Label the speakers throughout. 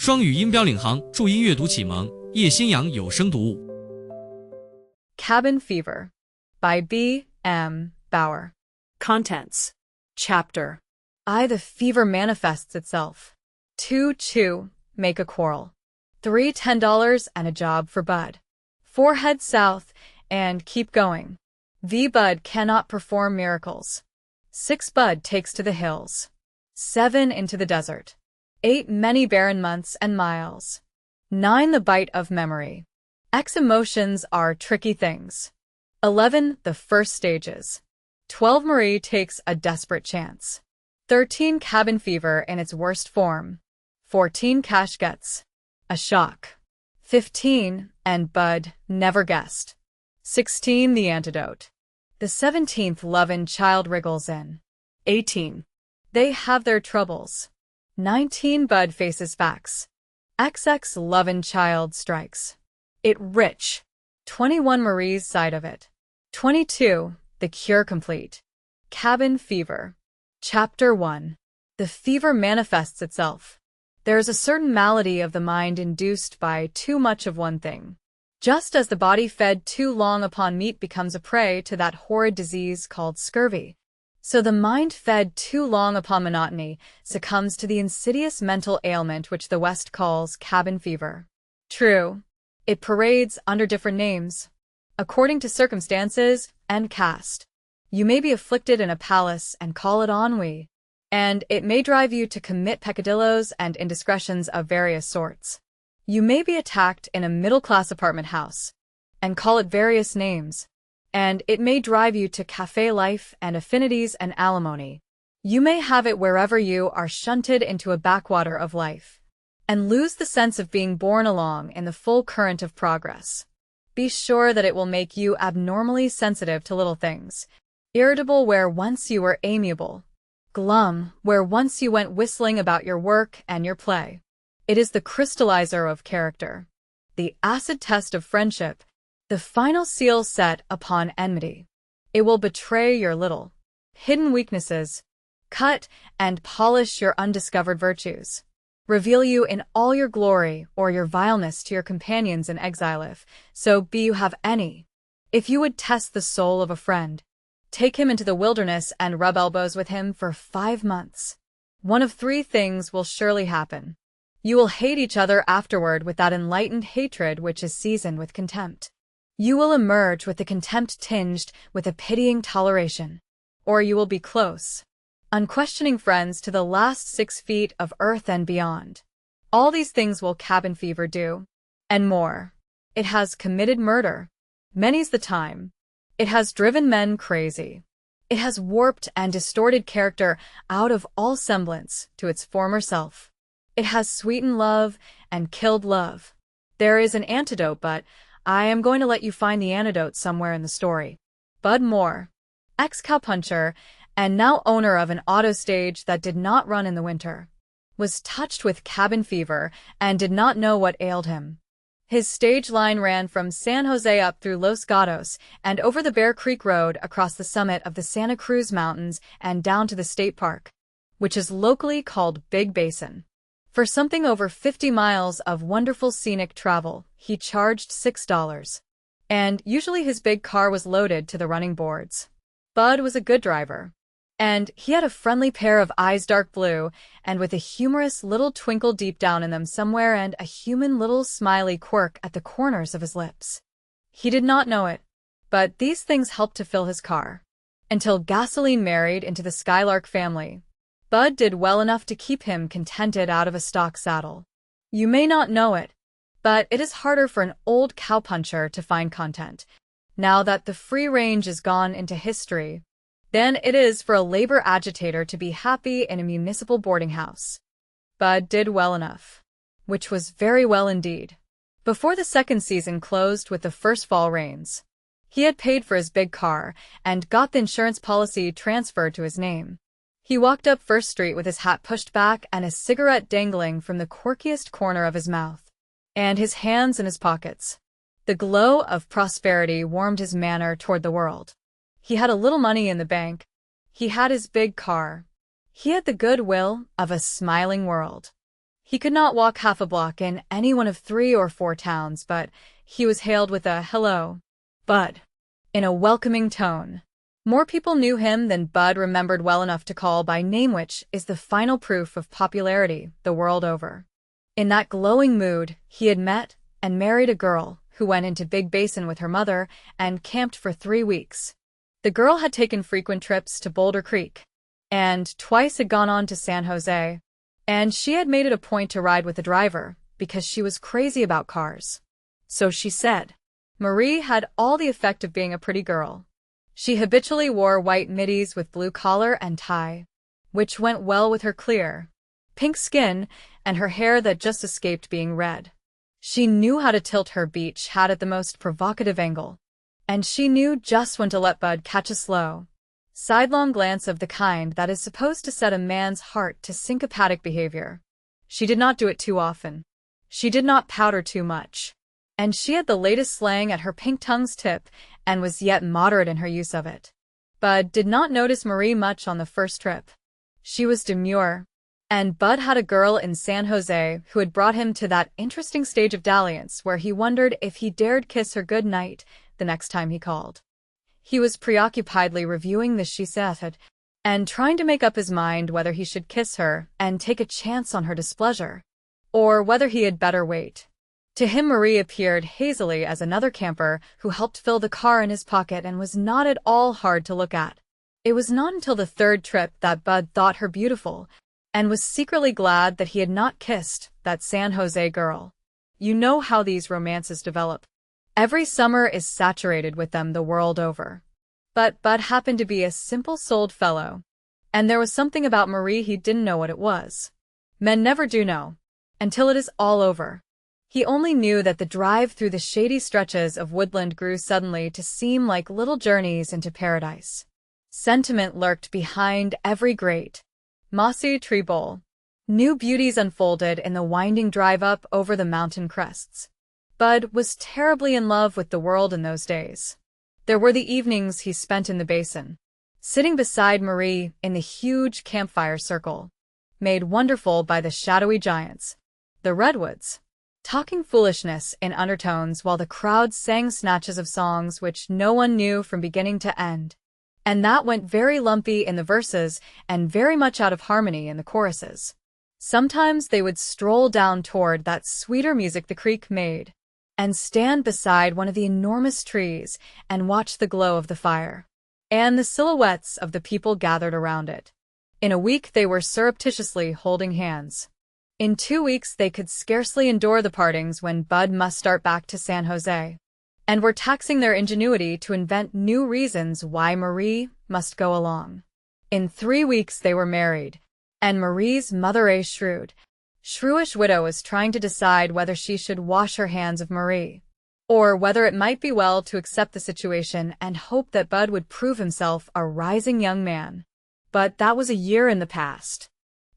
Speaker 1: 双语音标领航，注音阅读启蒙，叶兴阳有声读物。
Speaker 2: Cabin Fever by B. M. Bauer. Contents. Chapter. I. The fever manifests itself. 2. Make a quarrel. 3. $10 and a job for Bud. 4. Head south and keep going. V. Bud cannot perform miracles. 6. Bud takes to the hills. 7. Into the desert. 8. Many barren months and miles. 9. The bite of memory. X. Emotions are tricky things. 11. The first stages. 12. Marie takes a desperate chance. 13. Cabin fever in its worst form. 14. Cash gets a shock. 15. And Bud never guessed. 16. The antidote. The 17th love-in child wriggles in. 18. They have their troubles. 19. Bud faces facts. XX love-in child strikes it rich. 21. Marie's side of it. 22. The cure complete. Cabin fever. Chapter 1. The fever manifests itself. There is a certain malady of the mind induced by too much of one thing. Just as the body fed too long upon meat becomes a prey to that horrid disease called scurvy, so the mind fed too long upon monotony succumbs to the insidious mental ailment which the West calls cabin fever. True, it parades under different names, according to circumstances and caste. You may be afflicted in a palace and call it ennui, and it may drive you to commit peccadillos and indiscretions of various sorts. You may be attacked in a middle-class apartment house and call it various names, and it may drive you to cafe life and affinities and alimony. You may have it wherever you are shunted into a backwater of life and lose the sense of being borne along in the full current of progress. Be sure that it will make you abnormally sensitive to little things, irritable where once you were amiable, glum where once you went whistling about your work and your play. It is the crystallizer of character, the acid test of friendship, the final seal set upon enmity. It will betray your little, hidden weaknesses, cut and polish your undiscovered virtues, reveal you in all your glory or your vileness to your companions in exile if, so be you have any. If you would test the soul of a friend, take him into the wilderness and rub elbows with him for 5 months. One of 3 things will surely happen. You will hate each other afterward with that enlightened hatred which is seasoned with contempt. You will emerge with the contempt tinged with a pitying toleration, or you will be close, unquestioning friends to the last 6 feet of earth and beyond. All these things will cabin fever do, and more. It has committed murder. Many's the time. It has driven men crazy. It has warped and distorted character out of all semblance to its former self. It has sweetened love and killed love. There is an antidote, but I am going to let you find the antidote somewhere in the story. Bud Moore, ex-cowpuncher and now owner of an auto stage that did not run in the winter, was touched with cabin fever and did not know what ailed him. His stage line ran from San Jose up through Los Gatos and over the Bear Creek Road across the summit of the Santa Cruz Mountains and down to the state park, which is locally called Big Basin. For something over 50 miles of wonderful scenic travel, he charged $6. And usually his big car was loaded to the running boards. Bud was a good driver, and he had a friendly pair of eyes dark blue and with a humorous little twinkle deep down in them somewhere and a human little smiley quirk at the corners of his lips. He did not know it, but these things helped to fill his car. Until gasoline married into the Skylark family, Bud did well enough to keep him contented out of a stock saddle. You may not know it, but it is harder for an old cowpuncher to find content, now that the free range is gone into history, than it is for a labor agitator to be happy in a municipal boarding house. Bud did well enough, which was very well indeed. Before the second season closed with the first fall rains, he had paid for his big car and got the insurance policy transferred to his name. He walked up First Street with his hat pushed back and a cigarette dangling from the quirkiest corner of his mouth, and his hands in his pockets. The glow of prosperity warmed his manner toward the world. He had a little money in the bank. He had his big car. He had the goodwill of a smiling world. He could not walk half a block in any one of 3 or 4 towns, but he was hailed with a "Hello, Bud," in a welcoming tone. More people knew him than Bud remembered well enough to call by name, which is the final proof of popularity the world over. In that glowing mood, he had met and married a girl who went into Big Basin with her mother and camped for 3 weeks. The girl had taken frequent trips to Boulder Creek, and twice had gone on to San Jose, and she had made it a point to ride with the driver because she was crazy about cars. So she said. Marie had all the effect of being a pretty girl. She habitually wore white middies with blue collar and tie, which went well with her clear, pink skin and her hair that just escaped being red. She knew how to tilt her beach hat at the most provocative angle, and she knew just when to let Bud catch a slow, sidelong glance of the kind that is supposed to set a man's heart to syncopatic behavior. She did not do it too often. She did not powder too much. And she had the latest slang at her pink tongue's tip and was yet moderate in her use of it. Bud did not notice Marie much on the first trip. She was demure, and Bud had a girl in San Jose who had brought him to that interesting stage of dalliance where he wondered if he dared kiss her good night the next time he called. He was preoccupiedly reviewing the she said and trying to make up his mind whether he should kiss her and take a chance on her displeasure, or whether he had better wait. To him, Marie appeared hazily as another camper who helped fill the car in his pocket and was not at all hard to look at. It was not until the 3rd trip that Bud thought her beautiful and was secretly glad that he had not kissed that San Jose girl. You know how these romances develop. Every summer is saturated with them the world over. But Bud happened to be a simple-souled fellow, and there was something about Marie he didn't know what it was. Men never do know, until it is all over. He only knew that the drive through the shady stretches of woodland grew suddenly to seem like little journeys into paradise. Sentiment lurked behind every great, mossy tree bole. New beauties unfolded in the winding drive up over the mountain crests. Bud was terribly in love with the world in those days. There were the evenings he spent in the basin, sitting beside Marie in the huge campfire circle, made wonderful by the shadowy giants, the redwoods, talking foolishness in undertones while the crowd sang snatches of songs which no one knew from beginning to end, and that went very lumpy in the verses and very much out of harmony in the choruses. Sometimes they would stroll down toward that sweeter music the creek made, and stand beside one of the enormous trees and watch the glow of the fire, and the silhouettes of the people gathered around it. In a week they were surreptitiously holding hands. In 2 weeks they could scarcely endure the partings when Bud must start back to San Jose, and were taxing their ingenuity to invent new reasons why Marie must go along. In 3 weeks they were married, and Marie's mother, a shrewish widow, was trying to decide whether she should wash her hands of Marie, or whether it might be well to accept the situation and hope that Bud would prove himself a rising young man. But that was a year in the past.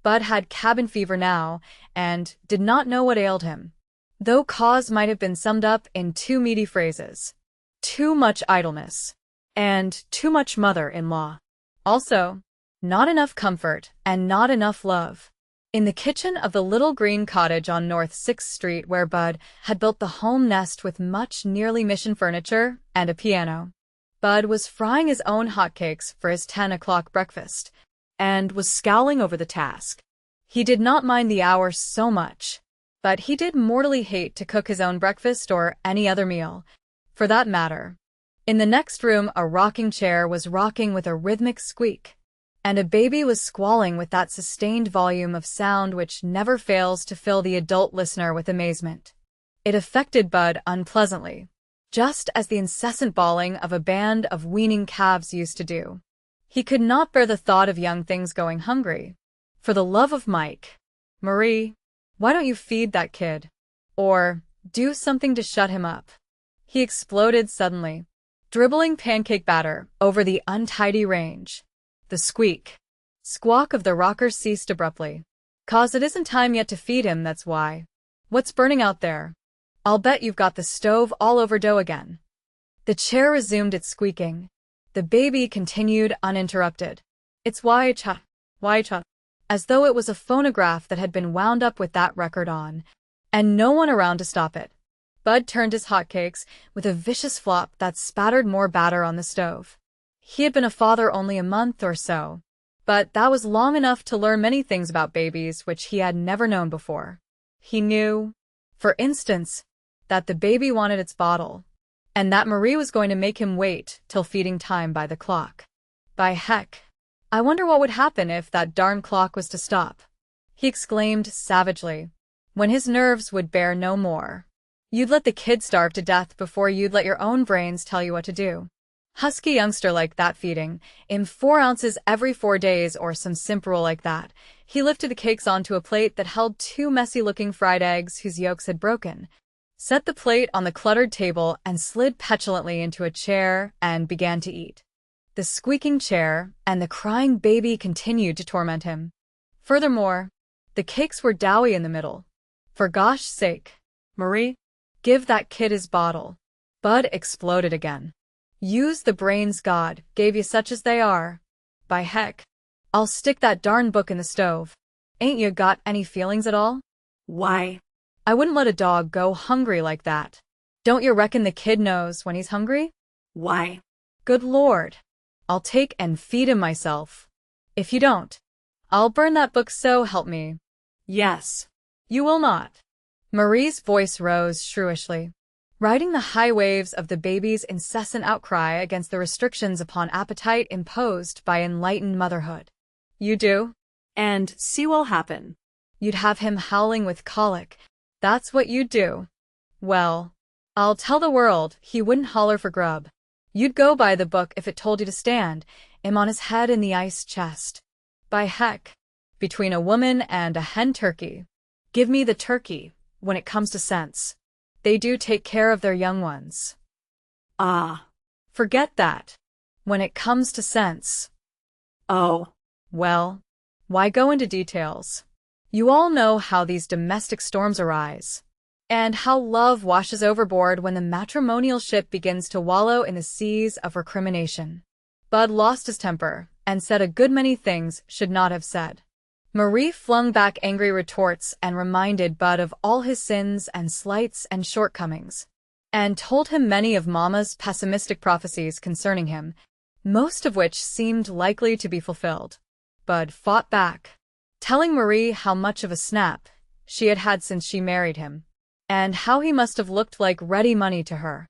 Speaker 2: Bud had cabin fever now, and did not know what ailed him, though cause might have been summed up in 2 meaty phrases: too much idleness, and too much mother-in-law. Also, not enough comfort, and not enough love. In the kitchen of the little green cottage on North 6th Street where Bud had built the home nest with much nearly mission furniture and a piano, Bud was frying his own hotcakes for his 10 o'clock breakfast, and was scowling over the task. He did not mind the hour so much, but he did mortally hate to cook his own breakfast or any other meal, for that matter. In the next room a rocking chair was rocking with a rhythmic squeak, and a baby was squalling with that sustained volume of sound which never fails to fill the adult listener with amazement. It affected Bud unpleasantly, just as the incessant bawling of a band of weaning calves used to do. He could not bear the thought of young things going hungry. For the love of Mike, Marie, why don't you feed that kid? Or do something to shut him up? He exploded suddenly, dribbling pancake batter over the untidy range. The squawk of the rocker ceased abruptly. "'Cause it isn't time yet to feed him, that's why. What's burning out there? I'll bet you've got the stove all over dough again." The chair resumed its squeaking. The baby continued uninterrupted. "It's why cha," as though it was a phonograph that had been wound up with that record on, and no one around to stop it. Bud turned his hotcakes with a vicious flop that spattered more batter on the stove. He had been a father only a month or so, but that was long enough to learn many things about babies which he had never known before. He knew, for instance, that the baby wanted its bottle, and that Marie was going to make him wait till feeding time by the clock. By heck, I wonder what would happen if that darn clock was to stop, he exclaimed savagely, when his nerves would bear no more. You'd let the kid starve to death before you'd let your own brains tell you what to do. Husky youngster like that feeding, in 4 ounces every 4 days or some simperol like that. He lifted the cakes onto a plate that held 2 messy-looking fried eggs whose yolks had broken, set the plate on the cluttered table and slid petulantly into a chair and began to eat. The squeaking chair and the crying baby continued to torment him. Furthermore, the cakes were doughy in the middle. For gosh sake, Marie, give that kid his bottle. Bud exploded again. Use the brains God gave you such as they are. By heck, I'll stick that darn book in the stove. Ain't you got any feelings at all? Why? I wouldn't let a dog go hungry like that. Don't you reckon the kid knows when he's hungry? Why? Good Lord. I'll take and feed him myself. If you don't, I'll burn that book, so help me. Yes. You will not. Marie's voice rose shrewishly, riding the high waves of the baby's incessant outcry against the restrictions upon appetite imposed by enlightened motherhood. You do? And see what'll happen. You'd have him howling with colic. That's what you'd do. Well, I'll tell the world he wouldn't holler for grub. You'd go by the book if it told you to stand him on his head in the ice chest. By heck, between a woman and a hen turkey, give me the turkey when it comes to sense. They do take care of their young ones. Ah, forget that. When it comes to sense. Oh, well, why go into details? You all know how these domestic storms arise, and how love washes overboard when the matrimonial ship begins to wallow in the seas of recrimination. Bud lost his temper and said a good many things should not have said. Marie flung back angry retorts and reminded Bud of all his sins and slights and shortcomings, and told him many of Mama's pessimistic prophecies concerning him, most of which seemed likely to be fulfilled. Bud fought back, telling Marie how much of a snap she had had since she married him, and how he must have looked like ready money to her,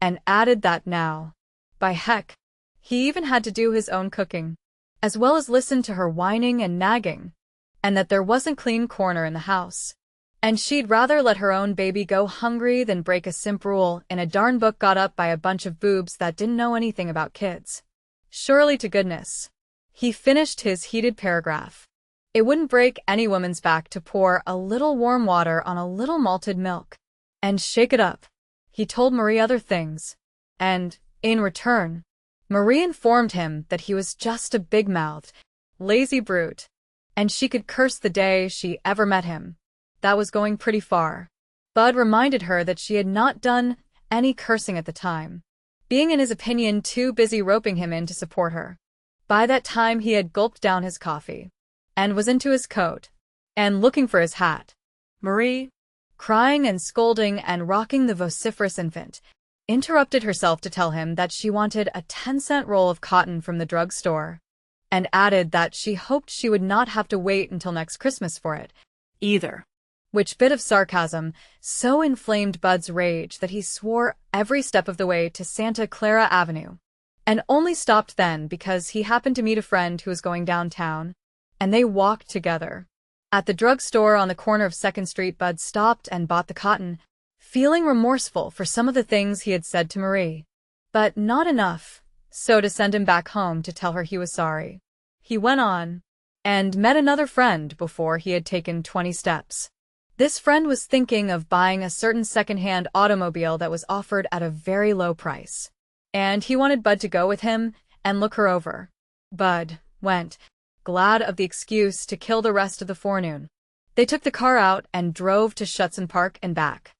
Speaker 2: and added that now, by heck, he even had to do his own cooking, as well as listen to her whining and nagging, and that there wasn't clean corner in the house, and she'd rather let her own baby go hungry than break a simp rule in a darn book got up by a bunch of boobs that didn't know anything about kids. Surely to goodness. He finished his heated paragraph. It wouldn't break any woman's back to pour a little warm water on a little malted milk and shake it up. He told Marie other things, and, in return, Marie informed him that he was just a big-mouthed, lazy brute, and she could curse the day she ever met him. That was going pretty far. Bud reminded her that she had not done any cursing at the time, being in his opinion too busy roping him in to support her. By that time he had gulped down his coffee, and was into his coat, and looking for his hat. Marie, crying and scolding and rocking the vociferous infant, interrupted herself to tell him that she wanted a 10-cent roll of cotton from the drugstore, and added that she hoped she would not have to wait until next Christmas for it, either. Which bit of sarcasm so inflamed Bud's rage that he swore every step of the way to Santa Clara Avenue, and only stopped then because he happened to meet a friend who was going downtown, and they walked together. At the drugstore on the corner of 2nd Street, Bud stopped and bought the cotton, feeling remorseful for some of the things he had said to Marie, but not enough so to send him back home to tell her he was sorry. He went on, and met another friend before he had taken 20 steps. This friend was thinking of buying a certain second-hand automobile that was offered at a very low price, and he wanted Bud to go with him and look her over. Bud went, glad of the excuse to kill the rest of the forenoon. They took the car out and drove to Schutzen Park and back.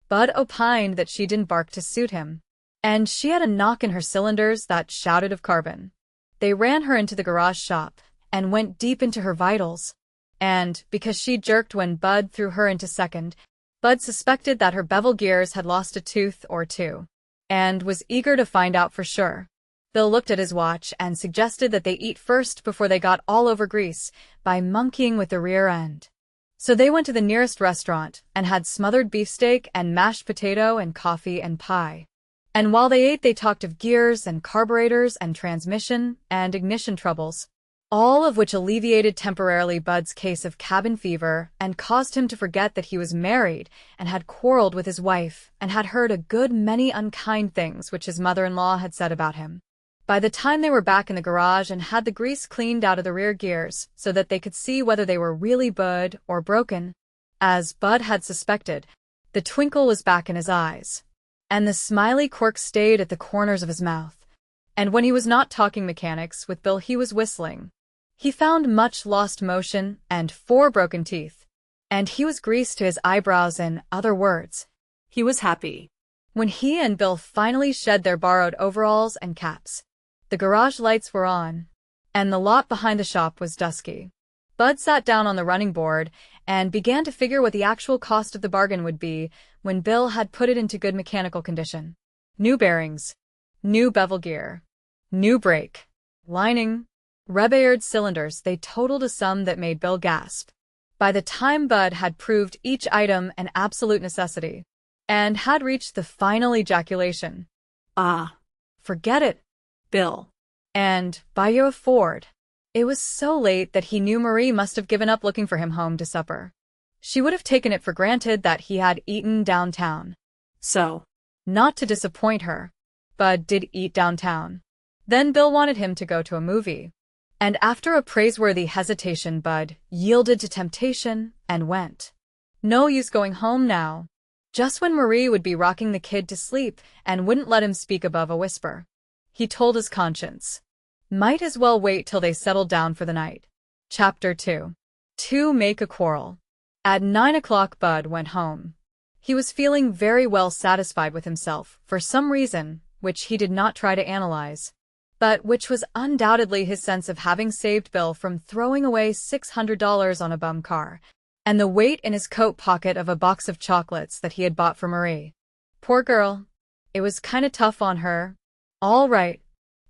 Speaker 2: Bud opined that she didn't bark to suit him, and she had a knock in her cylinders that shouted of carbon. They ran her into the garage shop and went deep into her vitals, and because she jerked when Bud threw her into second, Bud suspected that her bevel gears had lost a tooth or two, and was eager to find out for sure. Bill looked at his watch and suggested that they eat first before they got all over grease by monkeying with the rear end. So they went to the nearest restaurant and had smothered beefsteak and mashed potato and coffee and pie. And while they ate, they talked of gears and carburetors and transmission and ignition troubles, all of which alleviated temporarily Bud's case of cabin fever and caused him to forget that he was married and had quarreled with his wife and had heard a good many unkind things which his mother-in-law had said about him. By the time they were back in the garage and had the grease cleaned out of the rear gears so that they could see whether they were really Bud or broken, as Bud had suspected, the twinkle was back in his eyes, and the smiley quirk stayed at the corners of his mouth. And when he was not talking mechanics with Bill, he was whistling. He found much lost motion and 4 broken teeth, and he was greased to his eyebrows. In other words, he was happy. When he and Bill finally shed their borrowed overalls and caps, the garage lights were on, and the lot behind the shop was dusky. Bud sat down on the running board and began to figure what the actual cost of the bargain would be when Bill had put it into good mechanical condition. New bearings, new bevel gear, new brake, lining, rebaired cylinders. They totaled a sum that made Bill gasp. By the time Bud had proved each item an absolute necessity, and had reached the final ejaculation, "Ah, forget it, Bill," and "buy you a Ford," it was so late that he knew Marie must have given up looking for him home to supper. She would have taken it for granted that he had eaten downtown. So, not to disappoint her, Bud did eat downtown. Then Bill wanted him to go to a movie. And after a praiseworthy hesitation, Bud yielded to temptation and went. No use going home now. Just when Marie would be rocking the kid to sleep and wouldn't let him speak above a whisper. He told his conscience. Might as well wait till they settled down for the night. Chapter 2. To make a quarrel. At 9 o'clock Bud went home. He was feeling very well satisfied with himself for some reason, which he did not try to analyze, but which was undoubtedly his sense of having saved Bill from throwing away $600 on a bum car, and the weight in his coat pocket of a box of chocolates that he had bought for Marie. Poor girl. It was kinda tough on her. All right,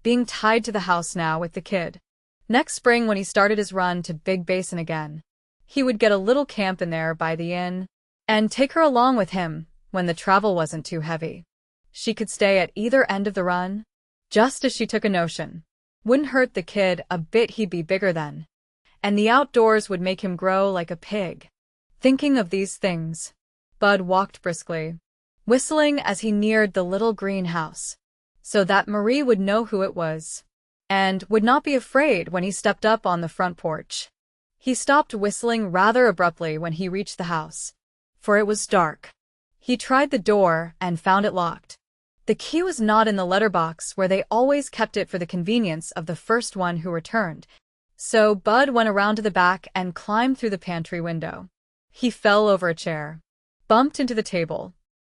Speaker 2: being tied to the house now with the kid. Next spring, when he started his run to Big Basin again, he would get a little camp in there by the inn, and take her along with him when the travel wasn't too heavy. She could stay at either end of the run, just as she took a notion. Wouldn't hurt the kid a bit, he'd be bigger then, and the outdoors would make him grow like a pig. Thinking of these things, Bud walked briskly, whistling as he neared the little greenhouse, so that Marie would know who it was, and would not be afraid when he stepped up on the front porch. He stopped whistling rather abruptly when he reached the house, for it was dark. He tried the door and found it locked. The key was not in the letterbox where they always kept it for the convenience of the first one who returned, so Bud went around to the back and climbed through the pantry window. He fell over a chair, bumped into the table,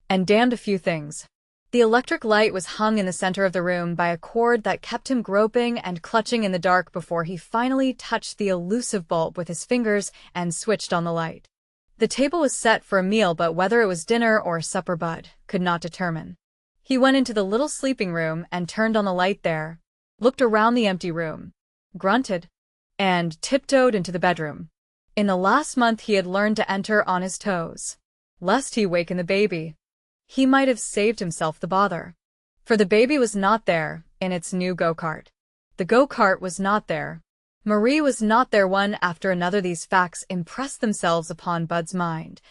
Speaker 2: and damned a few things. The electric light was hung in the center of the room by a cord that kept him groping and clutching in the dark before he finally touched the elusive bulb with his fingers and switched on the light. The table was set for a meal, but whether it was dinner or supper Bud could not determine. He went into the little sleeping room and turned on the light there, looked around the empty room, grunted, and tiptoed into the bedroom. In the last month he had learned to enter on his toes, lest he waken the baby. He might have saved himself the bother. For the baby was not there in its new go-kart. The go-kart was not there. Marie was not there. One after another these facts impressed themselves upon Bud's mind,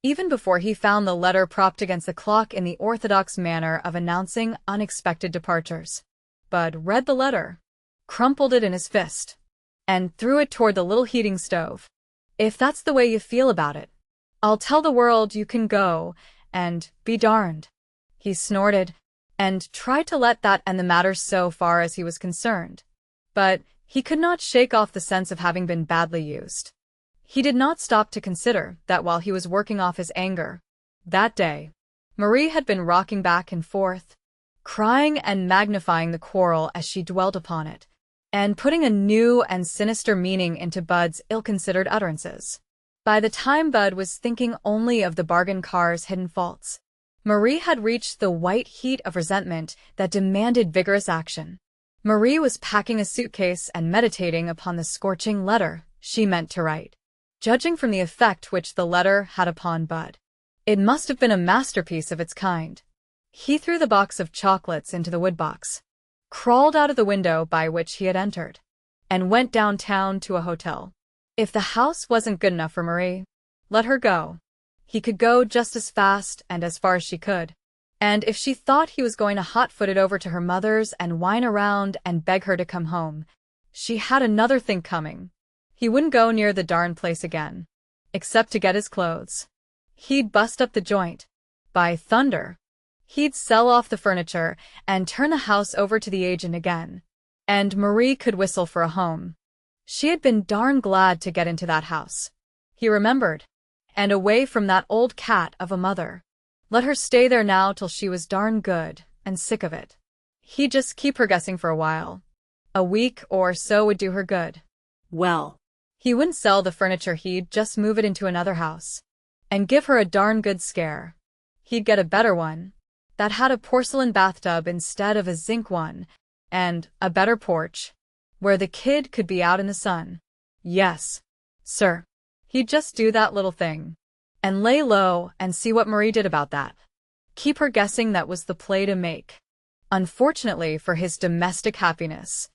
Speaker 2: even before he found the letter propped against the clock in the orthodox manner of announcing unexpected departures. Bud read the letter, crumpled it in his fist, and threw it toward the little heating stove. If that's the way you feel about it, I'll tell the world you can go, and be darned. He snorted, and tried to let that end the matter so far as he was concerned. But he could not shake off the sense of having been badly used. He did not stop to consider that while he was working off his anger, that day, Marie had been rocking back and forth, crying and magnifying the quarrel as she dwelt upon it, and putting a new and sinister meaning into Bud's ill-considered utterances. By the time Bud was thinking only of the bargain car's hidden faults, Marie had reached the white heat of resentment that demanded vigorous action. Marie was packing a suitcase and meditating upon the scorching letter she meant to write. Judging from the effect which the letter had upon Bud, it must have been a masterpiece of its kind. He threw the box of chocolates into the woodbox, crawled out of the window by which he had entered, and went downtown to a hotel. If the house wasn't good enough for Marie, let her go. He could go just as fast and as far as she could. And if she thought he was going to hot-foot it over to her mother's and whine around and beg her to come home, she had another thing coming. He wouldn't go near the darn place again, except to get his clothes. He'd bust up the joint. By thunder, he'd sell off the furniture and turn the house over to the agent again. And Marie could whistle for a home. She had been darn glad to get into that house, he remembered, and away from that old cat of a mother. Let her stay there now till she was darn good and sick of it. He'd just keep her guessing for a while. A week or so would do her good. Well, he wouldn't sell the furniture, he'd just move it into another house and give her a darn good scare. He'd get a better one that had a porcelain bathtub instead of a zinc one, and a better porch where the kid could be out in the sun. Yes, sir. He'd just do that little thing and lay low and see what Marie did about that. Keep her guessing, that was the play to make. Unfortunately for his domestic happiness,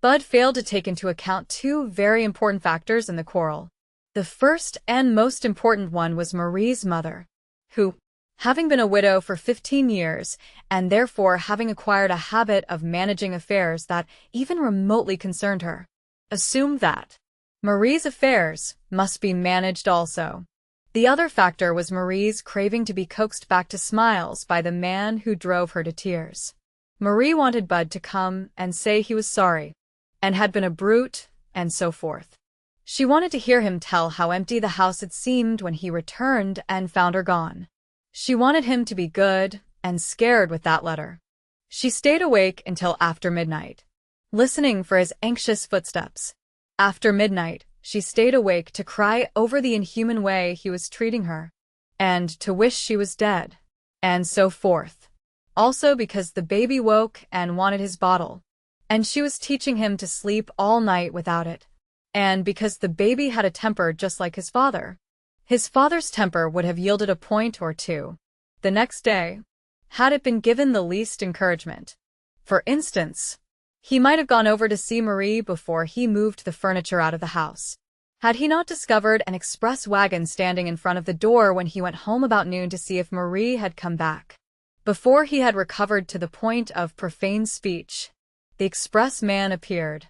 Speaker 2: Bud failed to take into account two very important factors in the quarrel. The first and most important one was Marie's mother, who, having been a widow for 15 years, and therefore having acquired a habit of managing affairs that even remotely concerned her, assumed that Marie's affairs must be managed also. The other factor was Marie's craving to be coaxed back to smiles by the man who drove her to tears. Marie wanted Bud to come and say he was sorry, and had been a brute, and so forth. She wanted to hear him tell how empty the house had seemed when he returned and found her gone. She wanted him to be good and scared with that letter. She stayed awake until after midnight, listening for his anxious footsteps. After midnight, she stayed awake to cry over the inhuman way he was treating her, and to wish she was dead, and so forth. Also because the baby woke and wanted his bottle, and she was teaching him to sleep all night without it, and because the baby had a temper just like his father. His father's temper would have yielded a point or two the next day, had it been given the least encouragement. For instance, he might have gone over to see Marie before he moved the furniture out of the house. Had he not discovered an express wagon standing in front of the door when he went home about noon to see if Marie had come back? Before he had recovered to the point of profane speech, the express man appeared,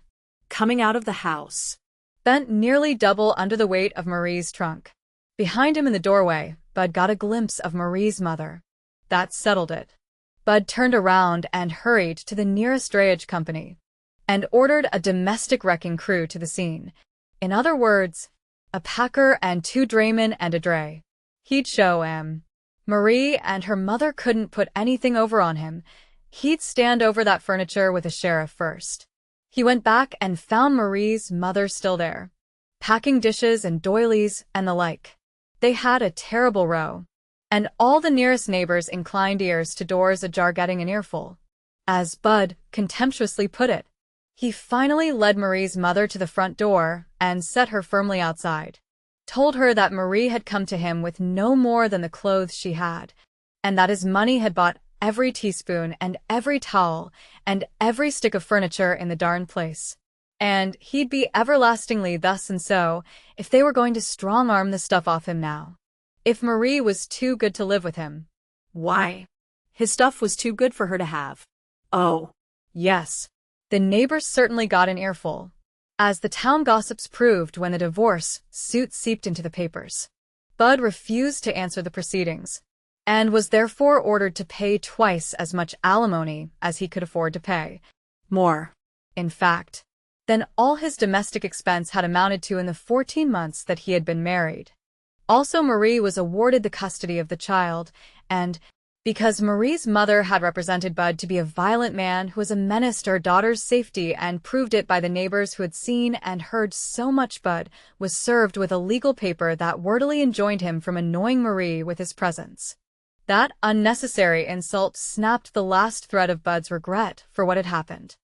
Speaker 2: coming out of the house, bent nearly double under the weight of Marie's trunk. Behind him in the doorway, Bud got a glimpse of Marie's mother. That settled it. Bud turned around and hurried to the nearest drayage company, and ordered a domestic wrecking crew to the scene. In other words, a packer and 2 draymen and a dray. He'd show Marie and her mother couldn't put anything over on him. He'd stand over that furniture with a sheriff first. He went back and found Marie's mother still there, packing dishes and doilies and the like. They had a terrible row, and all the nearest neighbors inclined ears to doors ajar, getting an earful. As Bud contemptuously put it, he finally led Marie's mother to the front door and set her firmly outside, told her that Marie had come to him with no more than the clothes she had, and that his money had bought every teaspoon and every towel and every stick of furniture in the darn place. And he'd be everlastingly thus and so if they were going to strong-arm the stuff off him now. If Marie was too good to live with him, why, his stuff was too good for her to have. Oh, yes, the neighbors certainly got an earful, as the town gossips proved when the divorce suit seeped into the papers. Bud refused to answer the proceedings, and was therefore ordered to pay twice as much alimony as he could afford to pay. More, in fact, than all his domestic expense had amounted to in the 14 months that he had been married. Also, Marie was awarded the custody of the child, and, Because Marie's mother had represented Bud to be a violent man who was a menace to her daughter's safety and proved it by the neighbors who had seen and heard so much. Bud was served with a legal paper that wordily enjoined him from annoying Marie with his presence. That unnecessary insult snapped the last thread of Bud's regret for what had happened.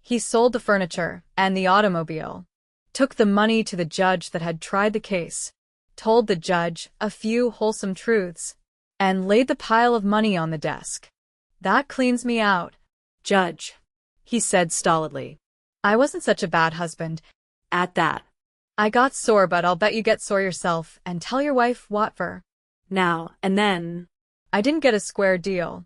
Speaker 2: He sold the furniture and the automobile, took the money to the judge that had tried the case, told the judge a few wholesome truths, and laid the pile of money on the desk. "That cleans me out, Judge," he said stolidly. "I wasn't such a bad husband. At that, I got sore, but I'll bet you get sore yourself and tell your wife what for. Now and then, I didn't get a square deal.